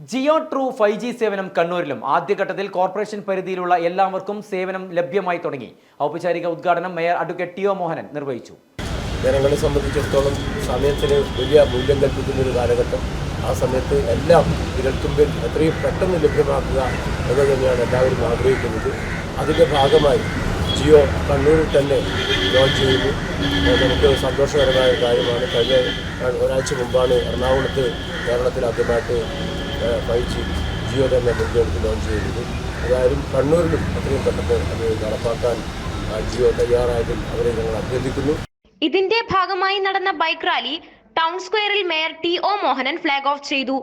Jio true 5G സേവനം കണ്ണൂരിലും ആദ്യഘട്ടത്തിൽ കോർപ്പറേഷൻ പരിധിയിലുള്ള എല്ലാവർക്കും സേവനം ലഭ്യമായി തുടങ്ങി. ഔപചാരിക ഉദ്ഘാടനം മേയർ അഡ്വക്കേറ്റ് ടി.ഒ. മോഹനൻ നിർവഹിച്ചു. ജനങ്ങളെ സംബന്ധിച്ചിടത്തോളം സമയത്തിന് വലിയ മൂല്യം കൽപ്പിക്കുന്ന ഒരു കാലഘട്ടം. ആ സമയത്ത് എല്ലാം വിരൽത്തുമ്പിൽ എത്രയും പെട്ടെന്ന് ലഭ്യമാക്കുക എന്ന് തന്നെയാണ് എല്ലാവരും ആഗ്രഹിക്കുന്നത്. അതിൻ്റെ ഭാഗമായി ജിയോ കണ്ണൂരിൽ തന്നെ ലോഞ്ച് ചെയ്തു. നമുക്ക് സന്തോഷകരമായ കാര്യമാണ്. കഴിഞ്ഞ ഒരാഴ്ച മുമ്പാണ് എറണാകുളത്ത് കേരളത്തിൽ ആദ്യമായിട്ട് 5G ജിയോ തന്നെ മുൻകെടുത്ത് ലോഞ്ച് ചെയ്തത്. ഏതായാലും കണ്ണൂരിലും എത്രയും പെട്ടെന്ന് അത് നടപ്പാക്കാൻ ജിയോ തയ്യാറായതിൽ അവരെ ഞങ്ങൾ അഭ്യർത്ഥിക്കുന്നു. ഇതിന്റെ ഭാഗമായി നടന്ന ബൈക്ക് റാലി ടൗൺ സ്ക്വയറിൽ മേയർ ടി.ഒ. മോഹനൻ ഫ്ലാഗ് ഓഫ് ചെയ്തു.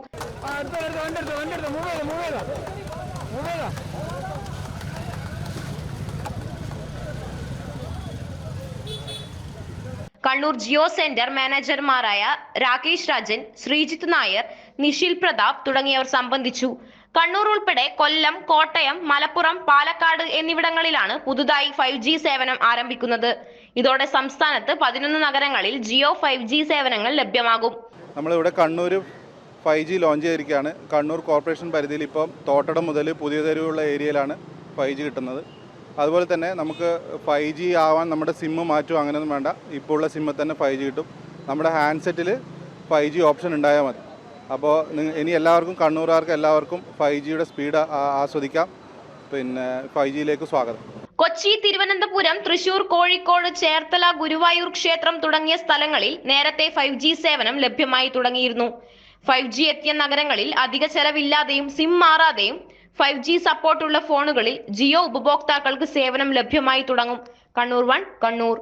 കണ്ണൂർ ജിയോ സെന്റർ മാനേജർമാരായ രാകേഷ് രാജൻ, ശ്രീജിത്ത് നായർ, നിഷിൽ പ്രതാപ് തുടങ്ങിയവർ സംബന്ധിച്ചു. കണ്ണൂർ ഉൾപ്പെടെ കൊല്ലം, കോട്ടയം, മലപ്പുറം, പാലക്കാട് എന്നിവിടങ്ങളിലാണ് പുതുതായി 5G സേവനം ആരംഭിക്കുന്നത്. ഇതോടെ സംസ്ഥാനത്ത് 11 നഗരങ്ങളിൽ ജിയോ 5G സേവനങ്ങൾ ലഭ്യമാകും. നമ്മളിവിടെ കണ്ണൂർ 5G ലോഞ്ച് ചെയ്തിരിക്കുകയാണ്. കണ്ണൂർ കോർപ്പറേഷൻ പരിധിയിൽ ഇപ്പം തോട്ടടം മുതൽ പുതിയ തെരുവുള്ള ഏരിയയിലാണ് 5G കിട്ടുന്നത്. അതുപോലെ തന്നെ നമുക്ക് 5G ആവാൻ നമ്മുടെ സിമ്മ് മാറ്റും അങ്ങനെയൊന്നും വേണ്ട. ഇപ്പോൾ ഉള്ള സിമ്മിൽ തന്നെ 5G കിട്ടും. നമ്മുടെ ഹാൻഡ്സെറ്റിൽ 5G ഓപ്ഷൻ ഉണ്ടായാൽ മതി. അപ്പോൾ ഇനി എല്ലാവർക്കും കണ്ണൂരുകാർക്ക് എല്ലാവർക്കും 5Gയുടെ സ്പീഡ് ആസ്വദിക്കാം. പിന്നെ 5Gയിലേക്ക് സ്വാഗതം. കൊച്ചി, തിരുവനന്തപുരം, തൃശൂർ, കോഴിക്കോട്, ചേർത്തല, ഗുരുവായൂർ ക്ഷേത്രം തുടങ്ങിയ സ്ഥലങ്ങളിൽ നേരത്തെ 5G സേവനം ലഭ്യമായി തുടങ്ങിയിരുന്നു. 5G എത്തിയ നഗരങ്ങളിൽ അധിക ചെലവില്ലാതെയും സിം മാറാതെയും 5G സപ്പോർട്ടുള്ള ഫോണുകളിൽ ജിയോ ഉപഭോക്താക്കൾക്ക് സേവനം ലഭ്യമായി തുടങ്ങും. കണ്ണൂർ 1 കണ്ണൂർ.